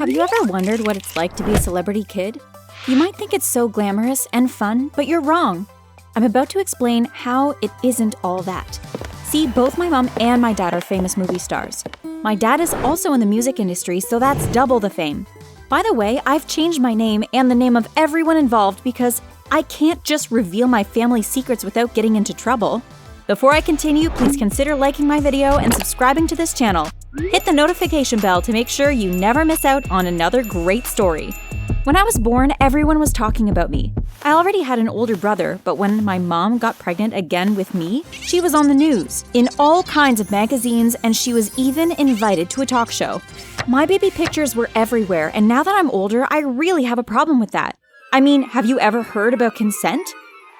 Have you ever wondered what it's like to be a celebrity kid? You might think it's so glamorous and fun, but you're wrong. I'm about to explain how it isn't all that. See, both my mom and my dad are famous movie stars. My dad is also in the music industry, so that's double the fame. By the way, I've changed my name and the name of everyone involved because I can't just reveal my family's secrets without getting into trouble. Before I continue, please consider liking my video and subscribing to this channel. Hit the notification bell to make sure you never miss out on another great story. When I was born, everyone was talking about me. I already had an older brother, but when my mom got pregnant again with me, she was on the news, in all kinds of magazines, and she was even invited to a talk show. My baby pictures were everywhere, and now that I'm older, I really have a problem with that. I mean, have you ever heard about consent?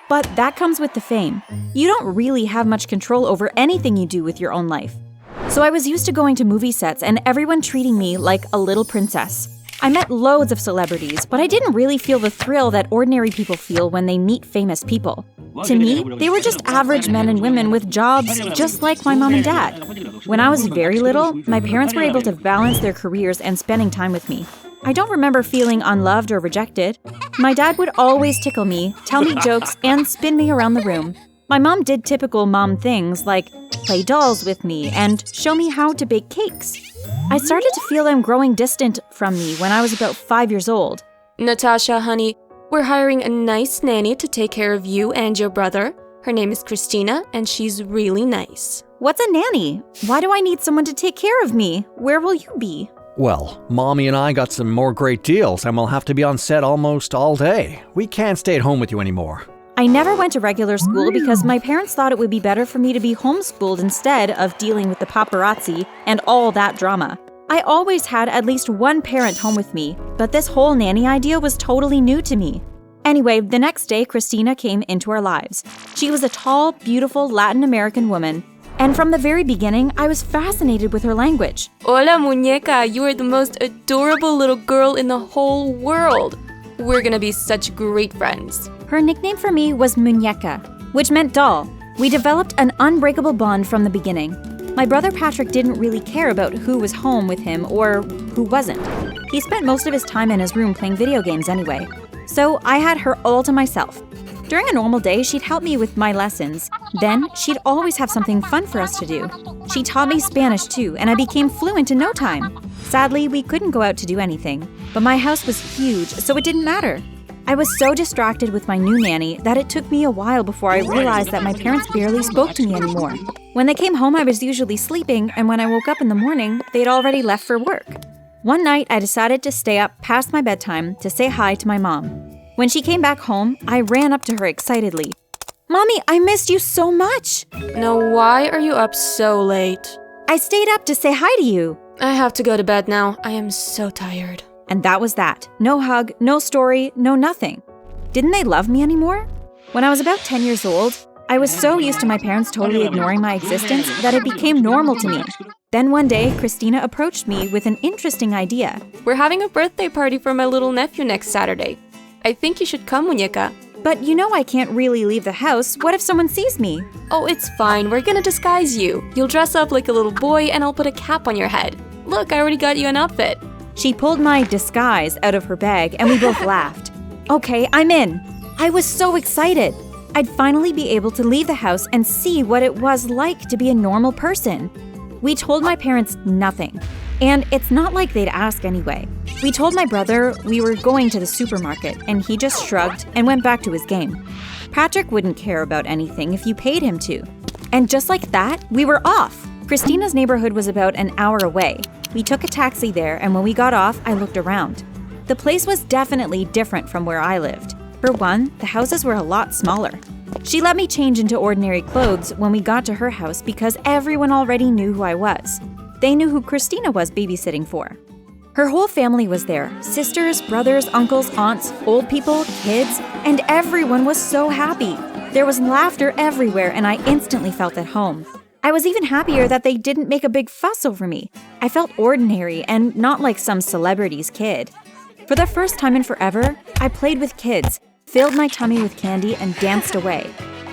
But that comes with the fame. You don't really have much control over anything you do with your own life. So I was used to going to movie sets and everyone treating me like a little princess. I met loads of celebrities, but I didn't really feel the thrill that ordinary people feel when they meet famous people. To me, they were just average men and women with jobs just like my mom and dad. When I was very little, my parents were able to balance their careers and spending time with me. I don't remember feeling unloved or rejected. My dad would always tickle me, tell me jokes, and spin me around the room. My mom did typical mom things like play dolls with me and show me how to bake cakes. I started to feel them growing distant from me when I was about 5 years old. Natasha, honey, we're hiring a nice nanny to take care of you and your brother. Her name is Christina, and she's really nice. What's a nanny? Why do I need someone to take care of me? Where will you be? Well, Mommy and I got some more great deals and we'll have to be on set almost all day. We can't stay at home with you anymore. I never went to regular school because my parents thought it would be better for me to be homeschooled instead of dealing with the paparazzi and all that drama. I always had at least one parent home with me, but this whole nanny idea was totally new to me. Anyway, the next day, Christina came into our lives. She was a tall, beautiful Latin American woman. And from the very beginning, I was fascinated with her language. Hola, muñeca, you are the most adorable little girl in the whole world. We're gonna be such great friends. Her nickname for me was Muñeca, which meant doll. We developed an unbreakable bond from the beginning. My brother Patrick didn't really care about who was home with him or who wasn't. He spent most of his time in his room playing video games anyway. So I had her all to myself. During a normal day, she'd help me with my lessons. Then, she'd always have something fun for us to do. She taught me Spanish too, and I became fluent in no time. Sadly, we couldn't go out to do anything, but my house was huge, so it didn't matter. I was so distracted with my new nanny that it took me a while before I realized that my parents barely spoke to me anymore. When they came home, I was usually sleeping, and when I woke up in the morning, they'd already left for work. One night, I decided to stay up past my bedtime to say hi to my mom. When she came back home, I ran up to her excitedly. "Mommy, I missed you so much!" Now, why are you up so late? "I stayed up to say hi to you." I have to go to bed now. I am so tired. And that was that. No hug, no story, no nothing. Didn't they love me anymore? When I was about 10 years old, I was so used to my parents totally ignoring my existence that it became normal to me. Then one day, Christina approached me with an interesting idea. We're having a birthday party for my little nephew next Saturday. I think you should come, muñeca. "But you know I can't really leave the house. What if someone sees me?" Oh, it's fine. We're gonna disguise you. You'll dress up like a little boy and I'll put a cap on your head. Look, I already got you an outfit. She pulled my disguise out of her bag and we both laughed. Okay, I'm in. I was so excited. I'd finally be able to leave the house and see what it was like to be a normal person. We told my parents nothing. And it's not like they'd ask anyway. We told my brother we were going to the supermarket, and he just shrugged and went back to his game. Patrick wouldn't care about anything if you paid him to. And just like that, we were off. Christina's neighborhood was about an hour away. We took a taxi there, and when we got off, I looked around. The place was definitely different from where I lived. For one, the houses were a lot smaller. She let me change into ordinary clothes when we got to her house because everyone already knew who I was. They knew who Christina was babysitting for. Her whole family was there. Sisters, brothers, uncles, aunts, old people, kids, and everyone was so happy. There was laughter everywhere and I instantly felt at home. I was even happier that they didn't make a big fuss over me. I felt ordinary and not like some celebrity's kid. For the first time in forever, I played with kids, filled my tummy with candy, and danced away.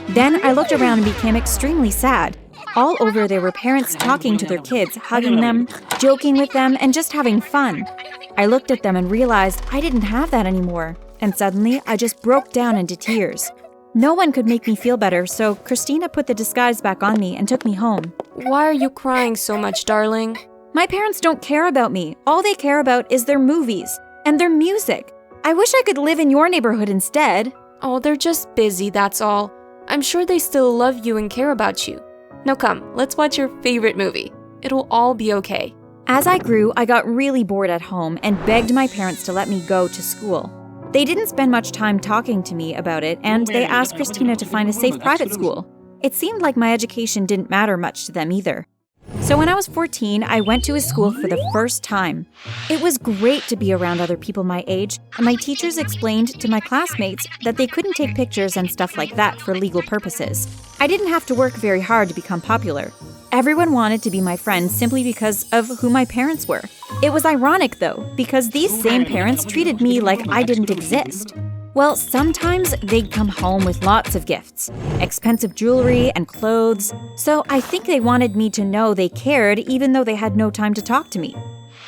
Then I looked around and became extremely sad. All over there were parents talking to their kids, hugging them, joking with them, and just having fun. I looked at them and realized I didn't have that anymore. And suddenly, I just broke down into tears. No one could make me feel better, so Christina put the disguise back on me and took me home. Why are you crying so much, darling? My parents don't care about me. All they care about is their movies and their music. I wish I could live in your neighborhood instead. Oh, they're just busy, that's all. I'm sure they still love you and care about you. Now come, let's watch your favorite movie. It'll all be okay. As I grew, I got really bored at home and begged my parents to let me go to school. They didn't spend much time talking to me about it, and they asked Christina to find a safe private school. It seemed like my education didn't matter much to them either. So when I was 14, I went to a school for the first time. It was great to be around other people my age, and my teachers explained to my classmates that they couldn't take pictures and stuff like that for legal purposes. I didn't have to work very hard to become popular. Everyone wanted to be my friend simply because of who my parents were. It was ironic, though, because these same parents treated me like I didn't exist. Well, sometimes they'd come home with lots of gifts, expensive jewelry and clothes, so I think they wanted me to know they cared even though they had no time to talk to me.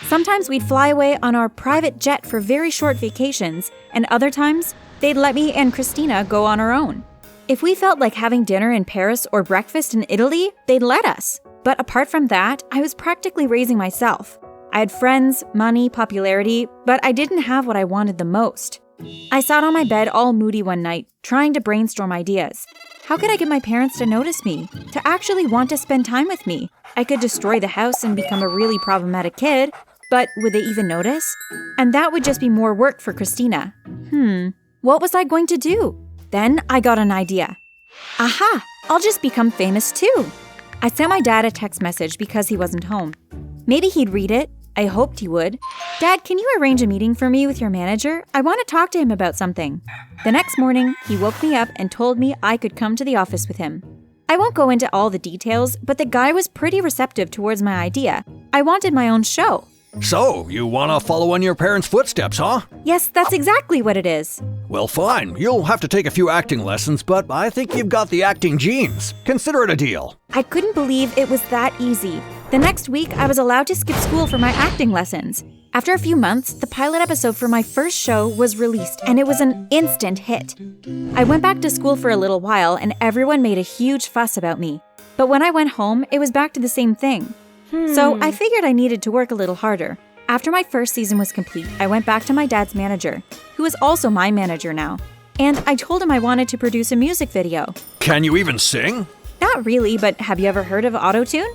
Sometimes we'd fly away on our private jet for very short vacations, and other times, they'd let me and Christina go on our own. If we felt like having dinner in Paris or breakfast in Italy, they'd let us. But apart from that, I was practically raising myself. I had friends, money, popularity, but I didn't have what I wanted the most. I sat on my bed all moody one night, trying to brainstorm ideas. How could I get my parents to notice me, to actually want to spend time with me? I could destroy the house and become a really problematic kid, but would they even notice? And that would just be more work for Christina. What was I going to do? Then I got an idea. Aha! I'll just become famous too. I sent my dad a text message because he wasn't home. Maybe he'd read it. I hoped he would. Dad, can you arrange a meeting for me with your manager? I want to talk to him about something. The next morning, he woke me up and told me I could come to the office with him. I won't go into all the details, but the guy was pretty receptive towards my idea. I wanted my own show. So, you want to follow in your parents' footsteps, huh? Yes, that's exactly what it is. Well, fine. You'll have to take a few acting lessons, but I think you've got the acting genes. Consider it a deal. I couldn't believe it was that easy. The next week, I was allowed to skip school for my acting lessons. After a few months, the pilot episode for my first show was released, and it was an instant hit. I went back to school for a little while, and everyone made a huge fuss about me. But when I went home, it was back to the same thing. So I figured I needed to work a little harder. After my first season was complete, I went back to my dad's manager, who is also my manager now, and I told him I wanted to produce a music video. Can you even sing? Not really, but have you ever heard of auto-tune?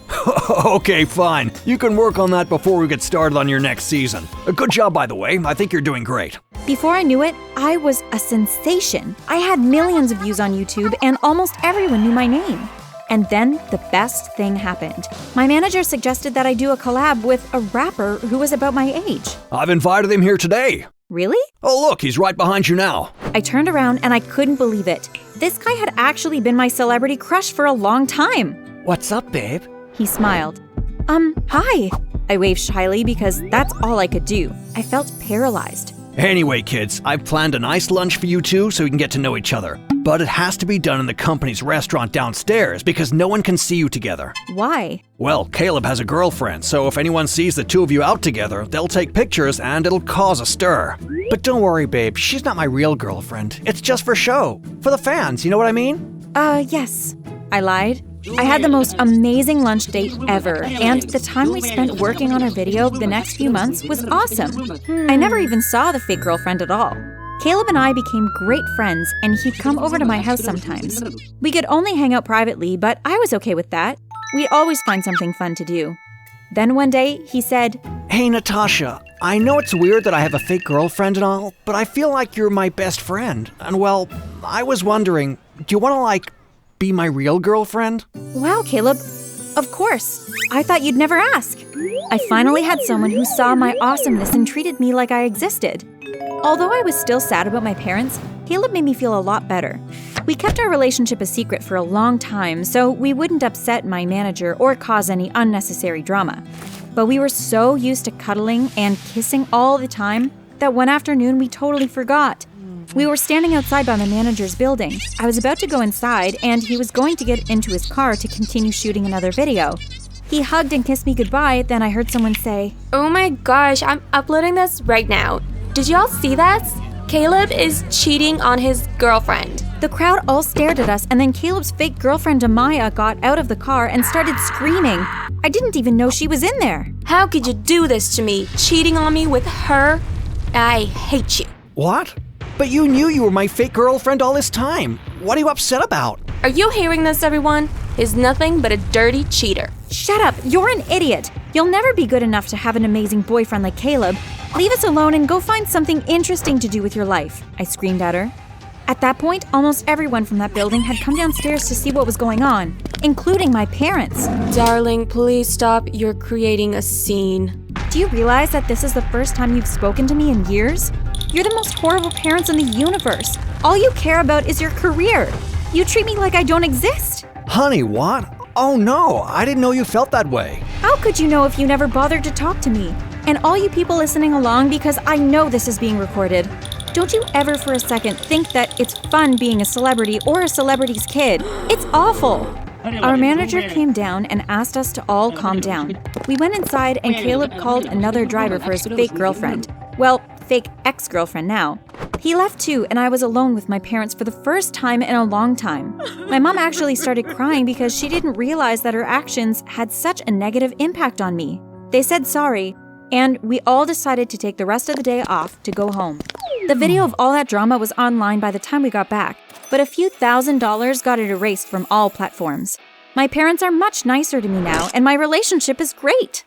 Okay, fine. You can work on that before we get started on your next season. Good job, by the way. I think you're doing great. Before I knew it, I was a sensation. I had millions of views on YouTube, and almost everyone knew my name. And then the best thing happened. My manager suggested that I do a collab with a rapper who was about my age. I've invited him here today. Really? Oh, look, he's right behind you now. I turned around and I couldn't believe it. This guy had actually been my celebrity crush for a long time. What's up, babe? He smiled. Hi. I waved shyly because that's all I could do. I felt paralyzed. Anyway, kids, I've planned a nice lunch for you two so you can get to know each other. But it has to be done in the company's restaurant downstairs because no one can see you together. Why? Well, Caleb has a girlfriend, so if anyone sees the two of you out together, they'll take pictures and it'll cause a stir. But don't worry, babe, she's not my real girlfriend. It's just for show. For the fans, you know what I mean? Yes. I lied. I had the most amazing lunch date ever, and the time we spent working on our video the next few months was awesome. I never even saw the fake girlfriend at all. Caleb and I became great friends, and he'd come over to my house sometimes. We could only hang out privately, but I was okay with that. We'd always find something fun to do. Then one day, he said, Hey, Natasha, I know it's weird that I have a fake girlfriend and all, but I feel like you're my best friend. And well, I was wondering, do you want to, be my real girlfriend? Wow, Caleb. Of course. I thought you'd never ask. I finally had someone who saw my awesomeness and treated me like I existed. Although I was still sad about my parents, Caleb made me feel a lot better. We kept our relationship a secret for a long time, so we wouldn't upset my manager or cause any unnecessary drama. But we were so used to cuddling and kissing all the time that one afternoon we totally forgot. We were standing outside by my manager's building. I was about to go inside, and he was going to get into his car to continue shooting another video. He hugged and kissed me goodbye, then I heard someone say, Oh my gosh, I'm uploading this right now. Did y'all see that? Caleb is cheating on his girlfriend. The crowd all stared at us, and then Caleb's fake girlfriend Amaya got out of the car and started screaming. I didn't even know she was in there. How could you do this to me? Cheating on me with her? I hate you. What? But you knew you were my fake girlfriend all this time. What are you upset about? Are you hearing this, everyone? He's nothing but a dirty cheater. Shut up, you're an idiot. You'll never be good enough to have an amazing boyfriend like Caleb. Leave us alone and go find something interesting to do with your life, I screamed at her. At that point, almost everyone from that building had come downstairs to see what was going on, including my parents. Darling, please stop. You're creating a scene. Do you realize that this is the first time you've spoken to me in years? You're the most horrible parents in the universe. All you care about is your career. You treat me like I don't exist. Honey, what? Oh no, I didn't know you felt that way. How could you know if you never bothered to talk to me? And all you people listening along, because I know this is being recorded. Don't you ever for a second think that it's fun being a celebrity or a celebrity's kid. It's awful. Our manager came down and asked us to all calm down. We went inside and Caleb called another driver for his fake girlfriend. Well, fake ex-girlfriend now. He left too, and I was alone with my parents for the first time in a long time. My mom actually started crying because she didn't realize that her actions had such a negative impact on me. They said sorry, and we all decided to take the rest of the day off to go home. The video of all that drama was online by the time we got back, but a few $1,000s got it erased from all platforms. My parents are much nicer to me now, and my relationship is great.